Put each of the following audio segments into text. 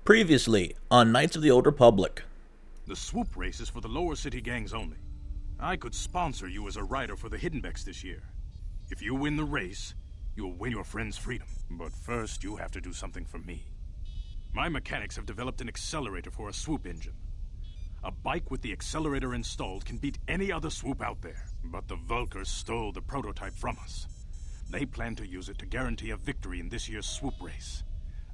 Previously on Knights of the Old Republic. The swoop race is for the lower city gangs only. I could sponsor you as a rider for the Hiddenbecks this year. If you win the race, you'll win your friend's freedom. But first, you have to do something for me. My mechanics have developed an accelerator for a swoop engine. A bike with the accelerator installed can beat any other swoop out there. But the Vulkars stole the prototype from us. They plan to use it to guarantee a victory in this year's swoop race.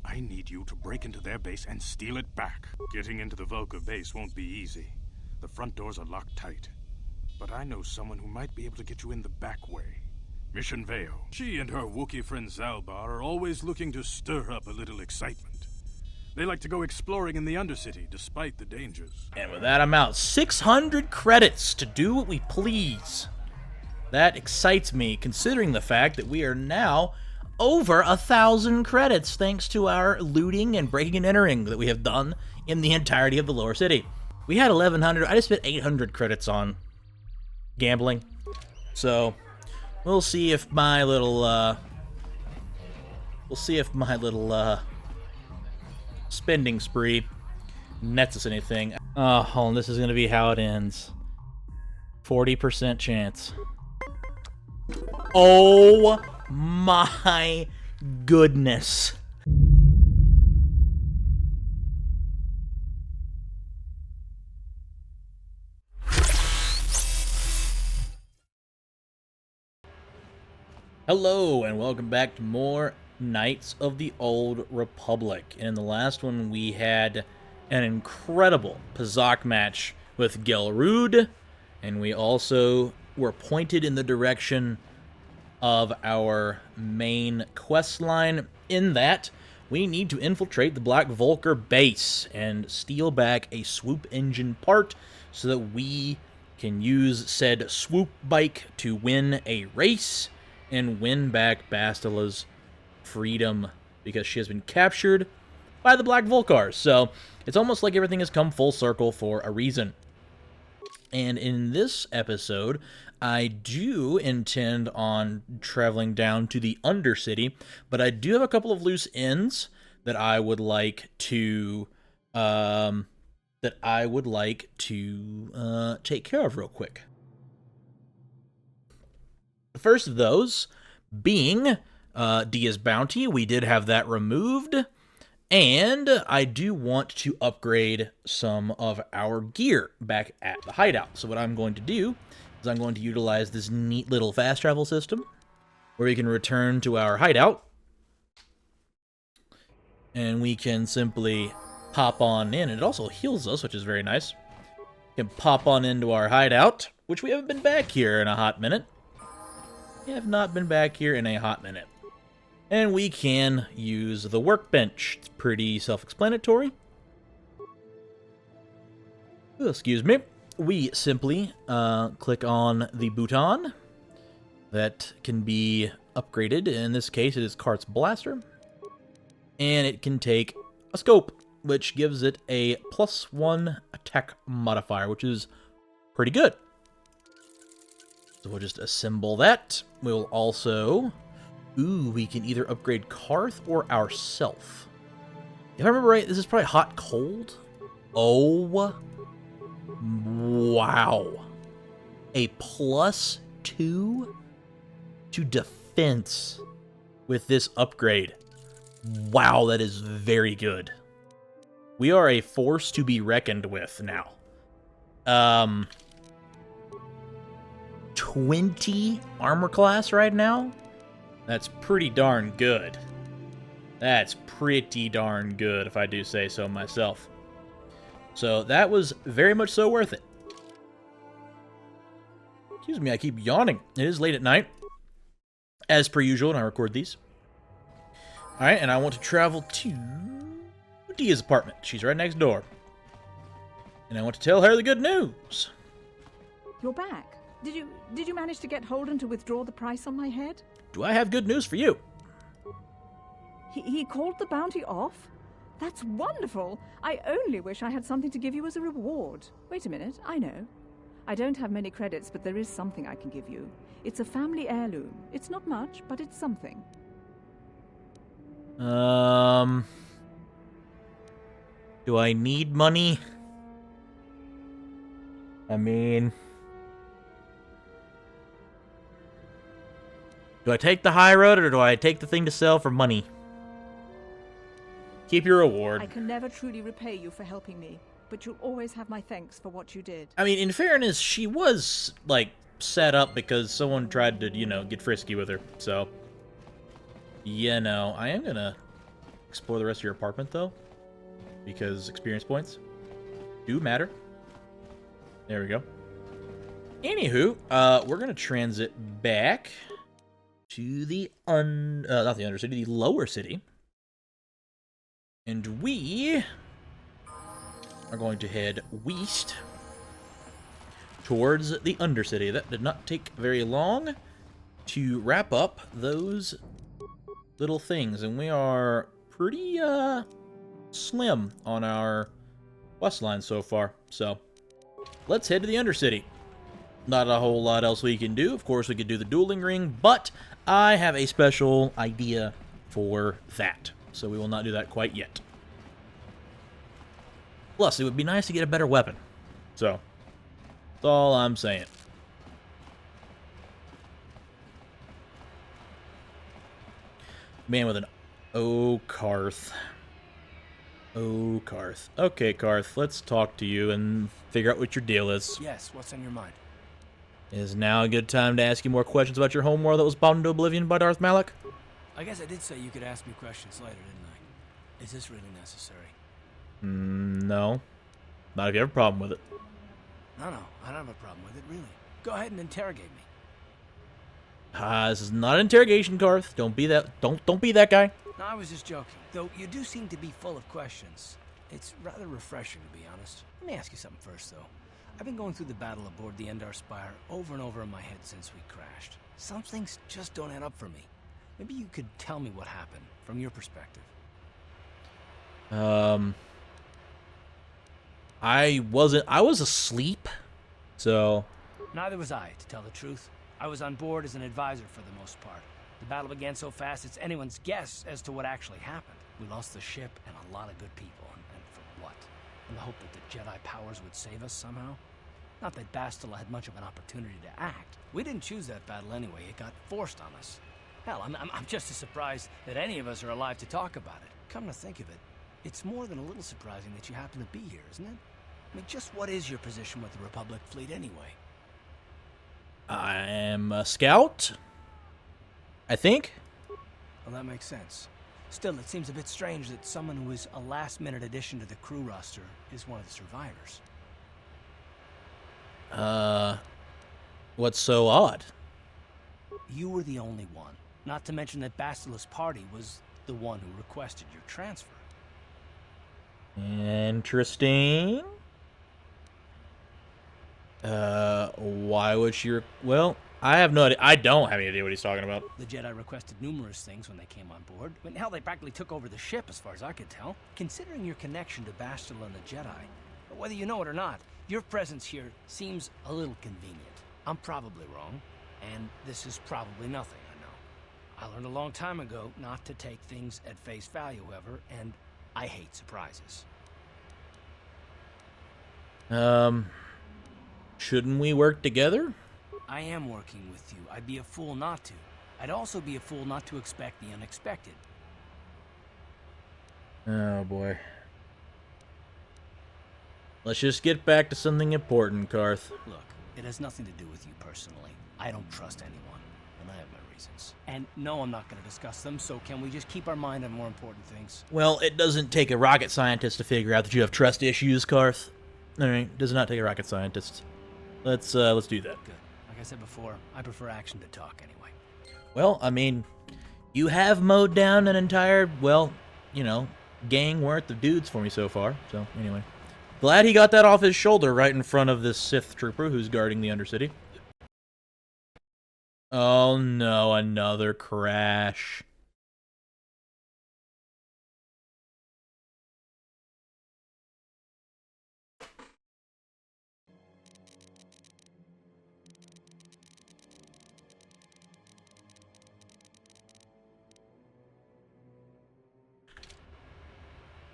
I need you to break into their base and steal it back. Getting into the Vulkar base won't be easy. The front doors are locked tight. But I know someone who might be able to get you in the back way. Mission Veo. She and her Wookiee friend Zalbar are always looking to stir up a little excitement. They like to go exploring in the Undercity, despite the dangers. And with that amount, 600 credits to do what we please. That excites me, considering the fact that we are now over 1,000 credits, thanks to our looting and breaking and entering that we have done in the entirety of the lower city. We had 1,100. I just spent 800 credits on gambling. So, we'll see if my little, spending spree nets us anything. Oh, hold on, this is going to be how it ends. 40% chance. Oh my goodness. Hello, and welcome back to more Knights of the Old Republic. And in the last one, we had an incredible Pazak match with Gelrud, and we also were pointed in the direction of our main quest line, in that we need to infiltrate the Black Vulkar base and steal back a swoop engine part so that we can use said swoop bike to win a race and win back Bastila's freedom, because she has been captured by the Black Vulkars. So it's almost like everything has come full circle for a reason. And in this episode, I do intend on traveling down to the Undercity, but I do have a couple of loose ends that I would like to take care of real quick. The first of those being Dia's Bounty. We did have that removed. And I do want to upgrade some of our gear back at the hideout. So what I'm going to do is I'm going to utilize this neat little fast travel system where we can return to our hideout. And we can simply pop on in. It also heals us, which is very nice. We can pop on into our hideout, which we haven't been back here in a hot minute. We have not been back here in a hot minute. And we can use the workbench. It's pretty self-explanatory. Oh, excuse me. We simply click on the button that can be upgraded. In this case, it is Kart's Blaster. And it can take a scope, which gives it a +1 attack modifier, which is pretty good. So we'll just assemble that. We'll also... Ooh, we can either upgrade Karth or ourself. If I remember right, this is probably hot-cold. Oh, wow. A +2 to defense with this upgrade. Wow, that is very good. We are a force to be reckoned with now. 20 armor class right now? That's pretty darn good. That's pretty darn good, if I do say so myself. So that was very much so worth it. Excuse me, I keep yawning. It is late at night, as per usual, when I record these. Alright, and I want to travel to Dia's apartment. She's right next door. And I want to tell her the good news. You're back. Did you manage to get Holden to withdraw the price on my head? Do I have good news for you? He called the bounty off? That's wonderful! I only wish I had something to give you as a reward. Wait a minute, I know. I don't have many credits, but there is something I can give you. It's a family heirloom. It's not much, but it's something. Do I need money? I mean... Do I take the high road, or do I take the thing to sell for money? Keep your reward. I can never truly repay you for helping me, but you'll always have my thanks for what you did. I mean, in fairness, she was, like, set up because someone tried to, you know, get frisky with her, so... Yeah, no, I am gonna explore the rest of your apartment, though, because experience points do matter. There we go. Anywho, we're gonna transit back to the not the Undercity, the Lower City. And we are going to head west towards the Undercity. That did not take very long to wrap up those little things, and we are pretty slim on our quest line so far. So let's head to the Undercity. Not a whole lot else we can do. Of course, we could do the dueling ring, but I have a special idea for that, so we will not do that quite yet. Plus, it would be nice to get a better weapon. So that's all I'm saying. Man with an Karth. Karth. Okay, Karth, let's talk to you and figure out what your deal is. Yes, what's on your mind? Is now a good time to ask you more questions about your homeworld that was bound into oblivion by Darth Malak? I guess I did say you could ask me questions later, didn't I? Is this really necessary? No. Not if you have a problem with it. No, I don't have a problem with it, really. Go ahead and interrogate me. This is not an interrogation, Karth. Don't be that. Don't be that guy. No, I was just joking. Though you do seem to be full of questions. It's rather refreshing, to be honest. Let me ask you something first, though. I've been going through the battle aboard the Endar Spire over and over in my head since we crashed. Some things just don't add up for me. Maybe you could tell me what happened, from your perspective. I was asleep, so... Neither was I, to tell the truth. I was on board as an advisor for the most part. The battle began so fast it's anyone's guess as to what actually happened. We lost the ship and a lot of good people, and for what? In the hope that the Jedi powers would save us somehow? Not that Bastila had much of an opportunity to act. We didn't choose that battle anyway, it got forced on us. Hell, I'm just as surprised that any of us are alive to talk about it. Come to think of it, it's more than a little surprising that you happen to be here, isn't it? I mean, just what is your position with the Republic fleet anyway? I am a scout, I think. Well, that makes sense. Still, it seems a bit strange that someone who is a last-minute addition to the crew roster is one of the survivors. What's so odd? You were the only one. Not to mention that Bastila's party was the one who requested your transfer. Interesting. Why would she... Well, I have no idea. I don't have any idea what he's talking about. The Jedi requested numerous things when they came on board. I mean, hell, they practically took over the ship, as far as I could tell. Considering your connection to Bastila and the Jedi, whether you know it or not, your presence here seems a little convenient. I'm probably wrong, and this is probably nothing, I know. I learned a long time ago not to take things at face value, however, and I hate surprises. Shouldn't we work together? I am working with you. I'd be a fool not to. I'd also be a fool not to expect the unexpected. Oh, boy. Let's just get back to something important, Karth. Look, it has nothing to do with you personally. I don't trust anyone, and I have my reasons. And no, I'm not going to discuss them, so can we just keep our mind on more important things? Well, it doesn't take a rocket scientist to figure out that you have trust issues, Karth. Alright, does not take a rocket scientist. Let's do that. Good. Like I said before, I prefer action to talk anyway. Well, I mean, you have mowed down an entire, well, you know, gang worth of dudes for me so far. So, anyway. Glad he got that off his shoulder right in front of this Sith trooper who's guarding the Undercity. Oh no, another crash.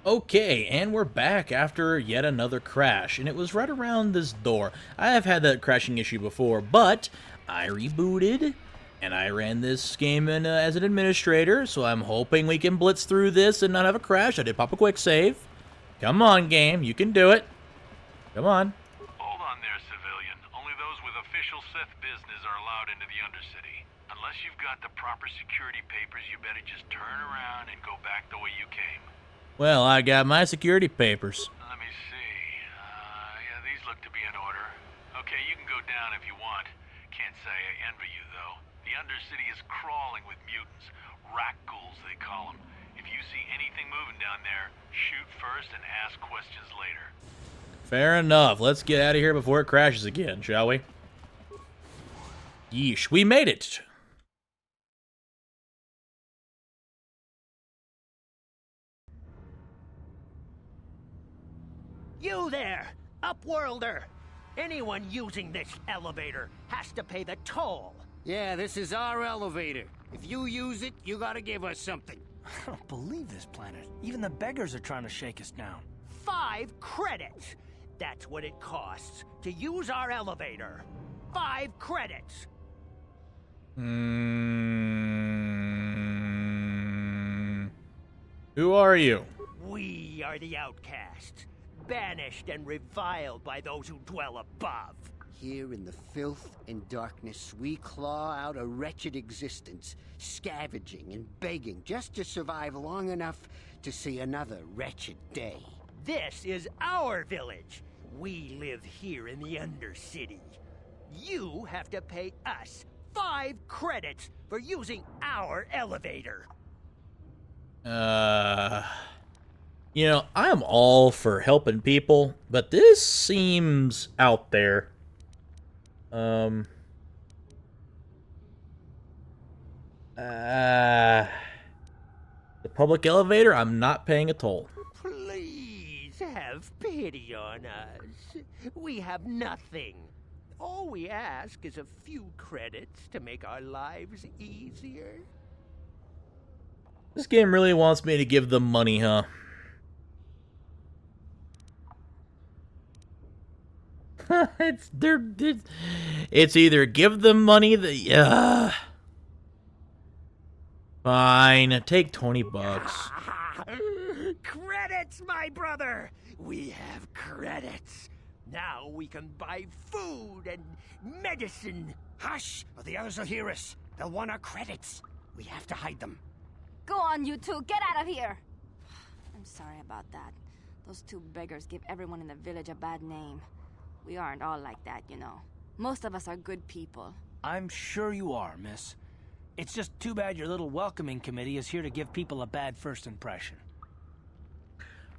Okay, and we're back after yet another crash, and it was right around this door. I have had that crashing issue before, but I rebooted, and I ran this game as an administrator, so I'm hoping we can blitz through this and not have a crash. I did pop a quick save. Come on, game, you can do it. Come on. Hold on there, civilian. Only those with official Sith business are allowed into the Undercity. Unless you've got the proper security papers, you better just turn around and go back the way you came. Well, I got my security papers. Let me see. Yeah, these look to be in order. Okay, you can go down if you want. Can't say I envy you, though. The Undercity is crawling with mutants. Rat ghouls, they call them. If you see anything moving down there, shoot first and ask questions later. Fair enough. Let's get out of here before it crashes again, shall we? Yeesh, we made it. You there, Upworlder! Anyone using this elevator has to pay the toll. Yeah, this is our elevator. If you use it, you gotta give us something. I don't believe this planet. Even the beggars are trying to shake us down. 5 credits! That's what it costs to use our elevator. 5 credits! Who are you? We are the outcasts, banished and reviled by those who dwell above. Here in the filth and darkness, we claw out a wretched existence, scavenging and begging just to survive long enough to see another wretched day. This is our village. We live here in the Undercity. You have to pay us 5 credits for using our elevator. You know, I'm all for helping people, but this seems out there. The public elevator, I'm not paying a toll. Please have pity on us. We have nothing. All we ask is a few credits to make our lives easier. This game really wants me to give them money, huh? It's either give them money, fine, take 20 bucks. Credits, my brother! We have credits. Now we can buy food and medicine. Hush, or the others will hear us. They'll want our credits. We have to hide them. Go on, you two. Get out of here. I'm sorry about that. Those 2 beggars give everyone in the village a bad name. We aren't all like that, you know. Most of us are good people. I'm sure you are, miss. It's just too bad your little welcoming committee is here to give people a bad first impression.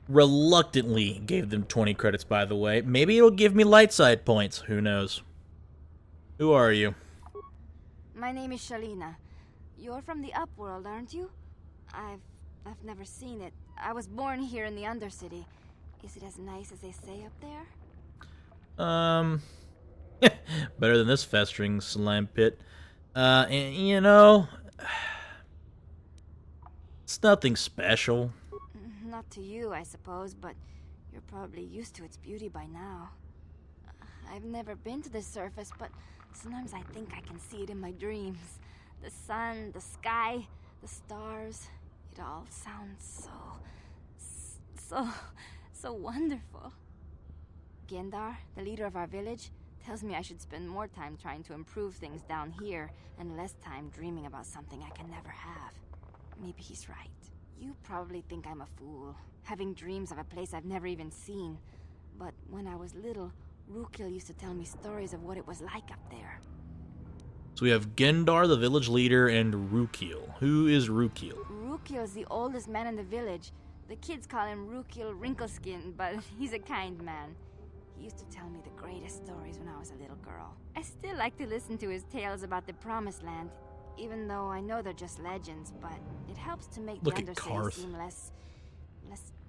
Reluctantly gave them 20 credits, by the way. Maybe it'll give me light side points. Who knows? Who are you? My name is Shalina. You're from the Upworld, aren't you? I've never seen it. I was born here in the Undercity. Is it as nice as they say up there? Better than this festering slime pit. And, you know, it's nothing special. Not to you, I suppose, but you're probably used to its beauty by now. I've never been to the surface, but sometimes I think I can see it in my dreams. The sun, the sky, the stars. It all sounds so wonderful. Gendar, the leader of our village, tells me I should spend more time trying to improve things down here and less time dreaming about something I can never have. Maybe he's right. You probably think I'm a fool, having dreams of a place I've never even seen. But when I was little, Rukil used to tell me stories of what it was like up there. So we have Gendar, the village leader, and Rukil. Who is Rukil? Rukil's the oldest man in the village. The kids call him Rukil Wrinkleskin, but he's a kind man. He used to tell me the greatest stories when I was a little girl. I still like to listen to his tales about the Promised Land, even though I know they're just legends, but it helps to make the Look at Undercity Karth. seem less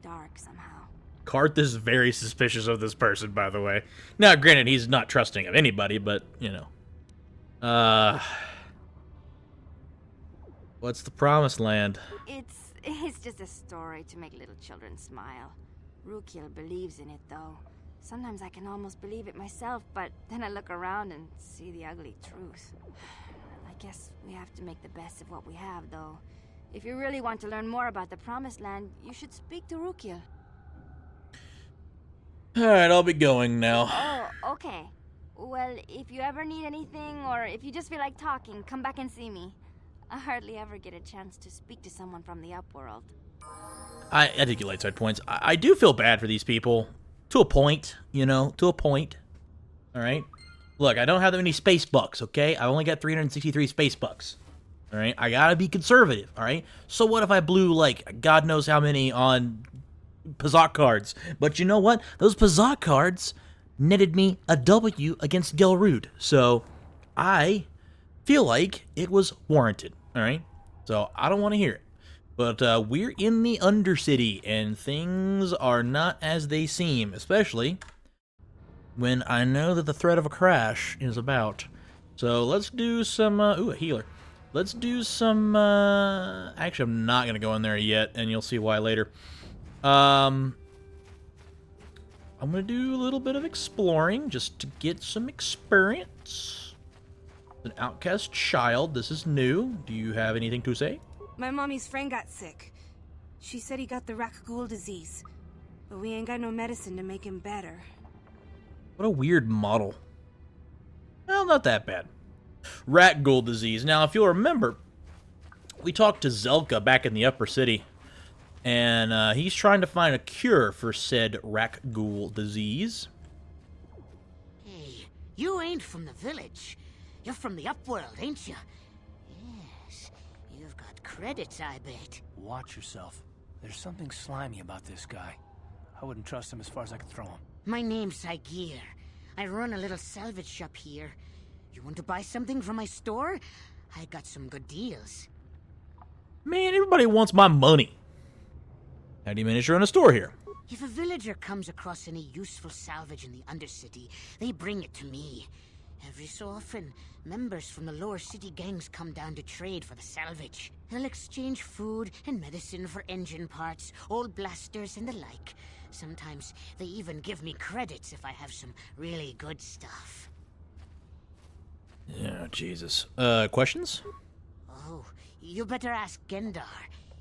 dark somehow. Karth is very suspicious of this person, by the way. Now, granted, he's not trusting of anybody, but, you know. What's the Promised Land? It's It's just a story to make little children smile. Rukil believes in it, though. Sometimes I can almost believe it myself, but then I look around and see the ugly truth. I guess we have to make the best of what we have, though. If you really want to learn more about the Promised Land, you should speak to Rukil. Alright, I'll be going now. Oh, okay. Well, if you ever need anything, or if you just feel like talking, come back and see me. I hardly ever get a chance to speak to someone from the Upworld. I think you light side points. I do feel bad for these people. To a point, you know, to a point. Alright? Look, I don't have that many space bucks, okay? I only got 363 space bucks. Alright? I gotta be conservative, alright? So what if I blew, like, God knows how many on Pazak cards? But you know what? Those Pazak cards netted me a W against Gelrude. So, I feel like it was warranted, alright? So, I don't want to hear it. But we're in the Undercity, and things are not as they seem, especially when I know that the threat of a crash is about. So let's do some, ooh, a healer. Let's do some, actually I'm not going to go in there yet, and you'll see why later. I'm going to do a little bit of exploring, just to get some experience. An outcast child, this is new. Do you have anything to say? My mommy's friend got sick. She said he got the Rakghoul disease, but we ain't got no medicine to make him better. What a weird model. Well, not that bad. Rakghoul disease. Now, if you'll remember, we talked to Zelka back in the Upper City, and he's trying to find a cure for said Rakghoul disease. Hey, you ain't from the village. You're from the Upworld, ain't you? Yes, you've got credits, I bet. Watch yourself. There's something slimy about this guy. I wouldn't trust him as far as I could throw him. My name's Saigir. I run a little salvage shop here. You want to buy something from my store? I got some good deals. Man, everybody wants my money. How do you manage to run a store here? If a villager comes across any useful salvage in the Undercity, they bring it to me. Every so often, members from the lower city gangs come down to trade for the salvage. They'll exchange food and medicine for engine parts, old blasters, and the like. Sometimes they even give me credits if I have some really good stuff. Yeah, Jesus. Questions? Oh, you better ask Gendar.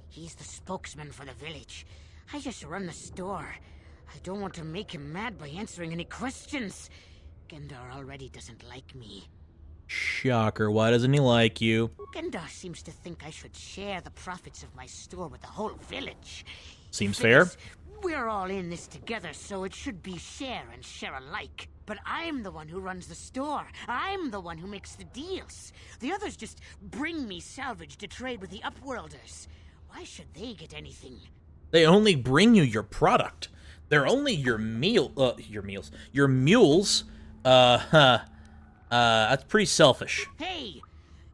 He's the spokesman for the village. I just run the store. I don't want to make him mad by answering any questions. Gendar already doesn't like me. Shocker, why doesn't he like you? Gendar seems to think I should share the profits of my store with the whole village. Seems fair. We're all in this together, so it should be share and share alike. But I'm the one who runs the store. I'm the one who makes the deals. The others just bring me salvage to trade with the Upworlders. Why should they get anything? They only bring you your product. They're only your your mules. That's pretty selfish. Hey,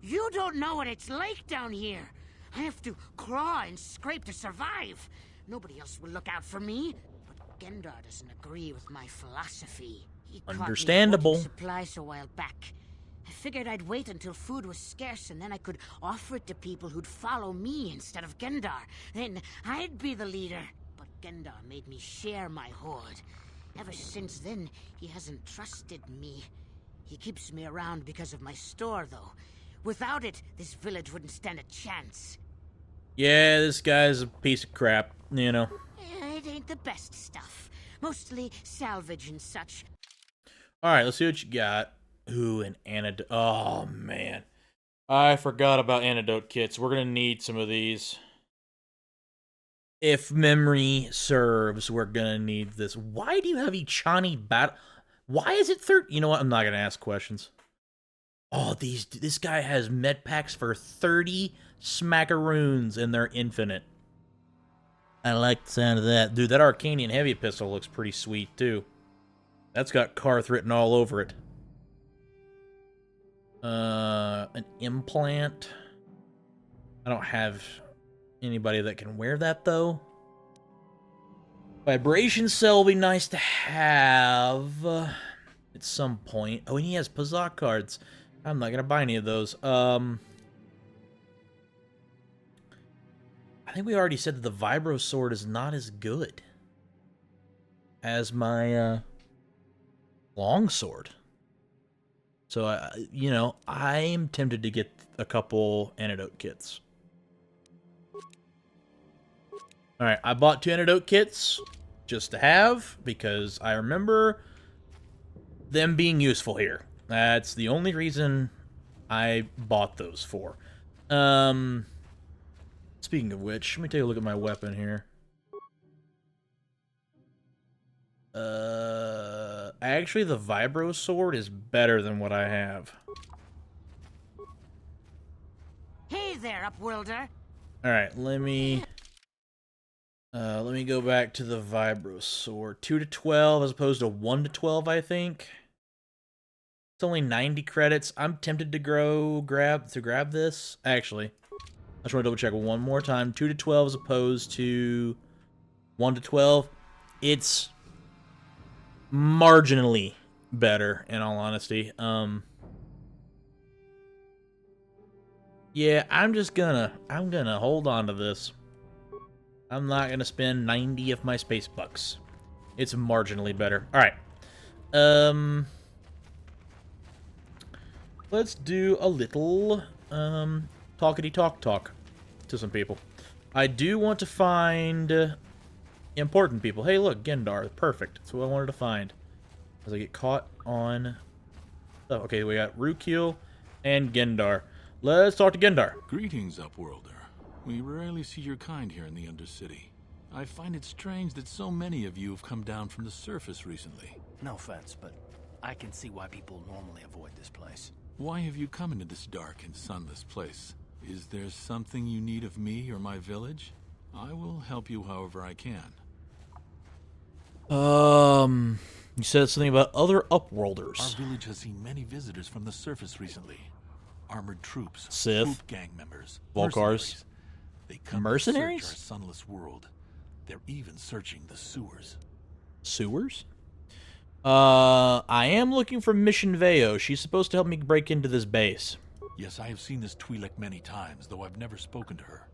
you don't know what it's like down here. I have to claw and scrape to survive. Nobody else will look out for me. But Gendar doesn't agree with my philosophy. He Understandable. caught me hoarding supplies a while back. I figured I'd wait until food was scarce and then I could offer it to people who'd follow me instead of Gendar. Then I'd be the leader. But Gendar made me share my hoard. Ever since then, he hasn't trusted me. He keeps me around because of my store, though. Without it, this village wouldn't stand a chance. Yeah, this guy's a piece of crap, you know. It ain't the best stuff. Mostly salvage and such. Alright, let's see what you got. Ooh, an antidote. Oh, man. I forgot about antidote kits. We're gonna need some of these. If memory serves, we're gonna need this. Why do you have Ichani battle? Why is it 30? You know what? I'm not gonna ask questions. Oh, this guy has med packs for 30 smackaroons, and they're infinite. I like the sound of that. Dude, that Arcanian heavy pistol looks pretty sweet, too. That's got Karth written all over it. An implant. I don't have anybody that can wear that, though. Vibration cell will be nice to have at some point. Oh, and he has Pazak cards. I'm not gonna buy any of those. I I think we already said that the Vibro Sword is not as good as my long sword. So, you know, I'm tempted to get a couple antidote kits. Alright, I bought 2 antidote kits just to have, because I remember them being useful here. That's the only reason I bought those for. Speaking of which, let me take a look at my weapon here. Actually, the Vibro Sword is better than what I have. Hey there, Upworlder. Alright, let me go back to the Vibro Sword. 2 to 12 as opposed to 1 to 12, I think. It's only 90 credits. I'm tempted to grab this. Actually, I just want to double check one more time. 2 to 12 as opposed to 1 to 12. It's marginally better, in all honesty. Yeah, I'm gonna hold on to this. I'm not gonna spend 90 of my space bucks. It's marginally better. Alright. Let's do a little talkity talk to some people. I do want to find important people. Hey, look, Gendar. Perfect. That's what I wanted to find. As I get caught on... Oh, okay, we got Rukil and Gendar. Let's talk to Gendar. Greetings, Upworlder. We rarely see your kind here in the Undercity. I find it strange that so many of you have come down from the surface recently. No offense, but I can see why people normally avoid this place. Why have you come into this dark and sunless place? Is there something you need of me or my village? I will help you however I can. You said something about other Upworlders. Our village has seen many visitors from the surface recently. Armored troops, Sith, troop gang members, Volkars. They come Mercenaries? to search our sunless world. They're even searching the sewers. Sewers? I am looking for Mission Veo. She's supposed to help me break into this base. Yes, I have seen this Twi'lek many times, though I've never spoken to her.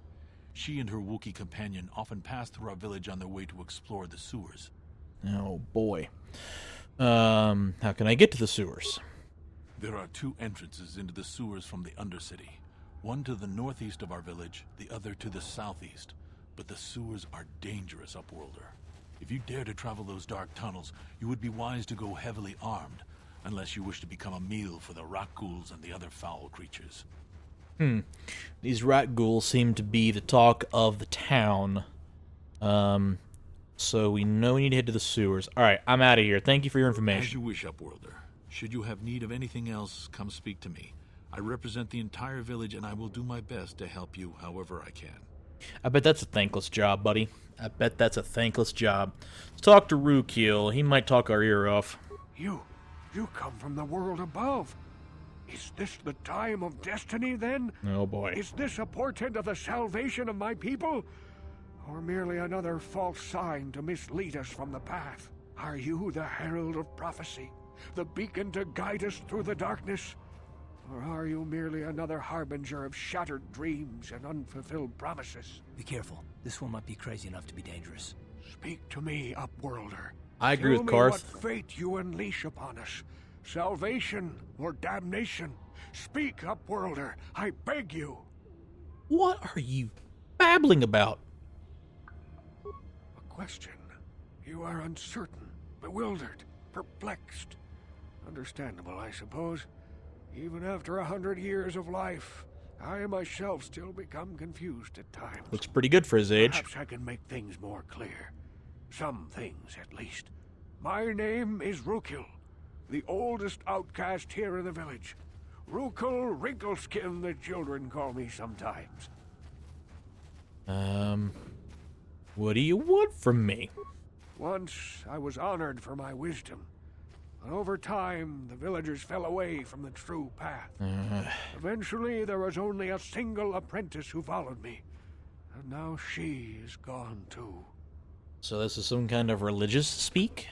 She and her Wookiee companion often pass through our village on their way to explore the sewers. Oh, boy. How can I get to the sewers? There are 2 entrances into the sewers from the Undercity. One to the northeast of our village, the other to the southeast. But the sewers are dangerous, Upworlder. If you dare to travel those dark tunnels, you would be wise to go heavily armed, unless you wish to become a meal for the rat ghouls and the other foul creatures. These rat ghouls seem to be the talk of the town. So we know we need to head to the sewers. Alright, I'm out of here. Thank you for your information. As you wish, Upworlder. Should you have need of anything else, come speak to me. I represent the entire village, and I will do my best to help you however I can. I bet that's a thankless job, buddy. I bet that's a thankless job. Let's talk to Rukil. He might talk our ear off. You come from the world above. Is this the time of destiny, then? Oh, boy. Is this a portent of the salvation of my people? Or merely another false sign to mislead us from the path? Are you the herald of prophecy? The beacon to guide us through the darkness? Or are you merely another harbinger of shattered dreams and unfulfilled promises? Be careful. This one might be crazy enough to be dangerous. Speak to me, Upworlder. I agree Tell with me Karth. what fate you unleash upon us. Salvation or damnation? Speak, Upworlder. I beg you. What are you babbling about? A question. You are uncertain, bewildered, perplexed. Understandable, I suppose. Even after 100 years of life, I myself still become confused at times. Looks pretty good for his age. Perhaps I can make things more clear. Some things, at least. My name is Rukil, the oldest outcast here in the village. Rukil Wrinkleskin, the children call me sometimes. What do you want from me? Once I was honored for my wisdom. But over time, the villagers fell away from the true path. Eventually, there was only a single apprentice who followed me. And now she is gone too. So this is some kind of religious speak?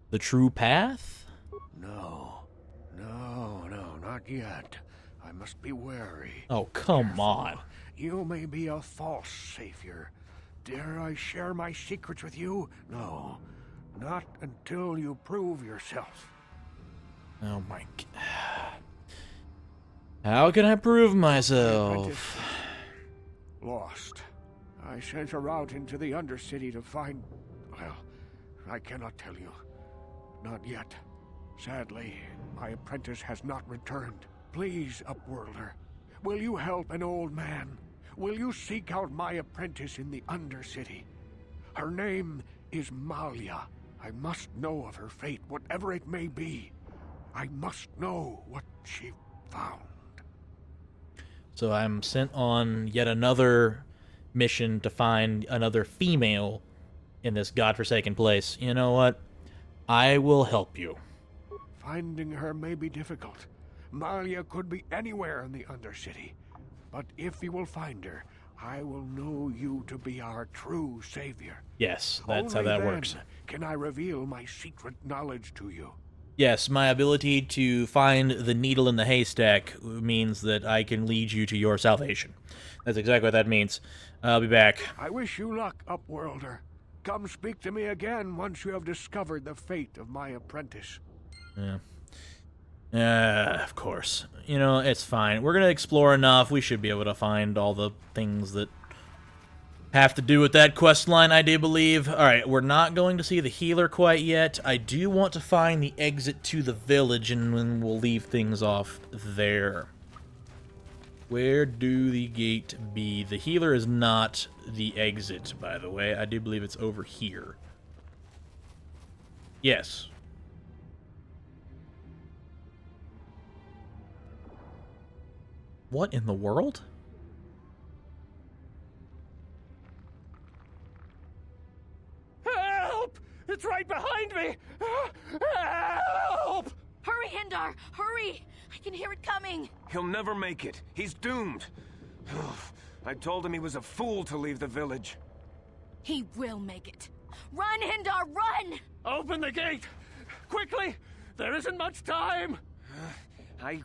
The true path? No, not yet. I must be wary. Oh, come Careful. on. You may be a false savior. Dare I share my secrets with you? No, not until you prove yourself. Oh my god. How can I prove myself? Lost. I sent her out into the Undercity to find... Well, I cannot tell you. Not yet. Sadly, my apprentice has not returned. Please, Upworlder, will you help an old man? Will you seek out my apprentice in the Undercity? Her name is Malia. I must know of her fate, whatever it may be. I must know what she found. So I'm sent on yet another mission to find another female in this godforsaken place. You know what? I will help you. Finding her may be difficult. Malia could be anywhere in the Undercity. But if you will find her, I will know you to be our true savior. Yes, that's Only how that then works. Can I reveal my secret knowledge to you? Yes, my ability to find the needle in the haystack means that I can lead you to your salvation. That's exactly what that means. I'll be back. I wish you luck, Upworlder. Come speak to me again once you have discovered the fate of my apprentice. Yeah. Of course. You know, it's fine. We're going to explore enough. We should be able to find all the things that have to do with that quest line, I do believe. Alright, we're not going to see the healer quite yet. I do want to find the exit to the village, and then we'll leave things off there. Where do the gate be? The healer is not the exit, by the way. I do believe it's over here. Yes. What in the world? Help! It's right behind me! Help! Hurry, Hindar! Hurry! I can hear it coming! He'll never make it. He's doomed. I told him he was a fool to leave the village. He will make it. Run, Hindar, run! Open the gate! Quickly! There isn't much time! I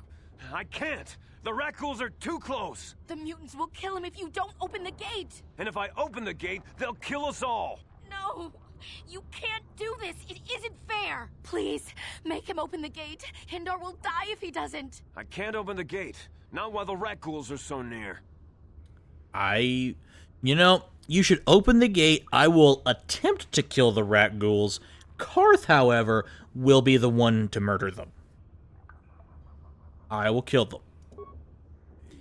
can't. The Rakghouls are too close. The mutants will kill him if you don't open the gate! And if I open the gate, they'll kill us all. No! You can't do this! It isn't fair! Please, make him open the gate. Hindar will die if he doesn't. I can't open the gate. Not while the Rakghouls are so near. You know, you should open the gate. I will attempt to kill the Rakghouls. Karth, however, will be the one to murder them. I will kill them.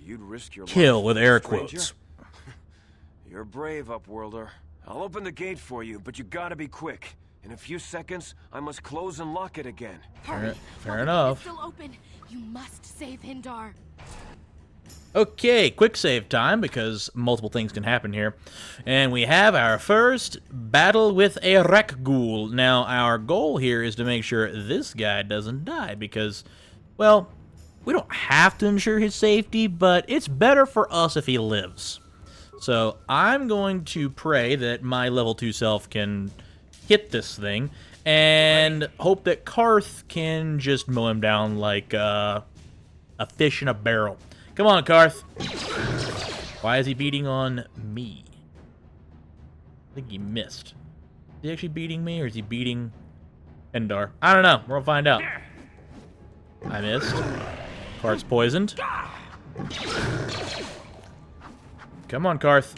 You'd risk your Kill life, with air stranger? quotes. You're brave, Upworlder. I'll open the gate for you, but you gotta be quick. In a few seconds, I must close and lock it again. Hurry! Fair enough. It's still open. You must save Hindar. Okay, quick save time, because multiple things can happen here. And we have our first battle with a Rakghoul. Now, our goal here is to make sure this guy doesn't die, because, well, we don't have to ensure his safety, but it's better for us if he lives. So, I'm going to pray that my level 2 self can hit this thing, and hope that Karth can just mow him down like a fish in a barrel. Come on, Karth. Why is he beating on me? I think he missed. Is he actually beating me, or is he beating Hindar? I don't know. We'll find out. I missed. Karth's poisoned. Come on, Karth.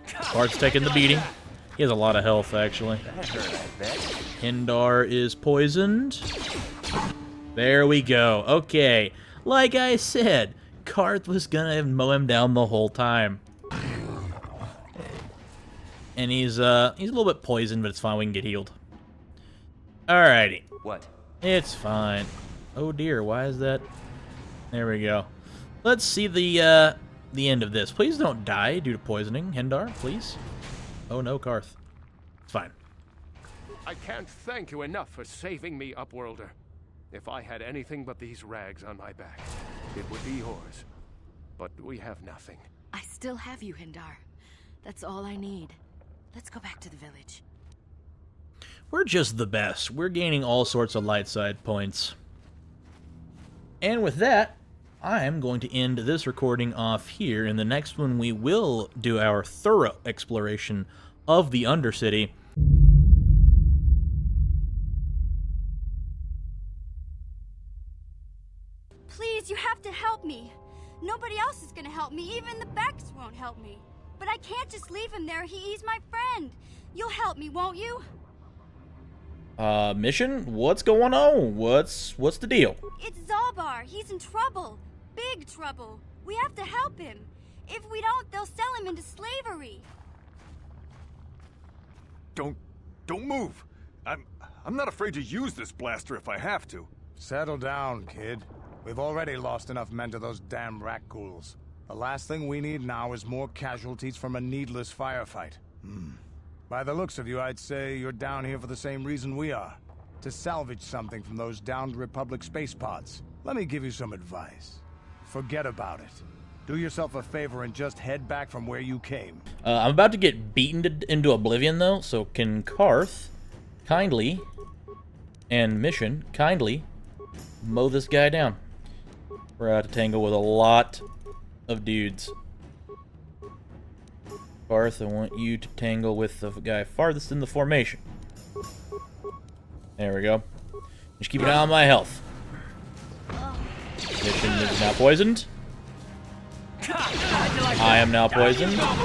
Karth's taking the beating. He has a lot of health, actually. Hindar is poisoned. There we go. Okay. Like I said, Karth was gonna mow him down the whole time. And he's a little bit poisoned, but it's fine. We can get healed. Alrighty. What? It's fine. Oh dear, why is that? There we go. Let's see the end of this. Please don't die due to poisoning, Hindar, please. Oh no, Karth. It's fine. I can't thank you enough for saving me, Upworlder. If I had anything but these rags on my back, it would be yours. But we have nothing. I still have you, Hindar. That's all I need. Let's go back to the village. We're just the best. We're gaining all sorts of light side points. And with that, I'm going to end this recording off here. In the next one, we will do our thorough exploration of the Undercity. Please, you have to help me. Nobody else is gonna help me. Even the Becks won't help me. But I can't just leave him there. He's my friend. You'll help me, won't you? Mission? What's going on? What's the deal? It's Zalbar. He's in trouble. Big trouble. We have to help him. If we don't, they'll sell him into slavery. Don't move. I'm not afraid to use this blaster if I have to. Settle down, kid. We've already lost enough men to those damn rat ghouls. The last thing we need now is more casualties from a needless firefight. By the looks of you, I'd say you're down here for the same reason we are. To salvage something from those downed Republic space pods. Let me give you some advice. Forget about it. Do yourself a favor and just head back from where you came. I'm about to get beaten into oblivion, though, so can Karth kindly, and Mission kindly, mow this guy down? We're out to tangle with a lot of dudes. Karth, I want you to tangle with the guy farthest in the formation. There we go. Just keep an eye on my health. Mission is now poisoned. I am now poisoned.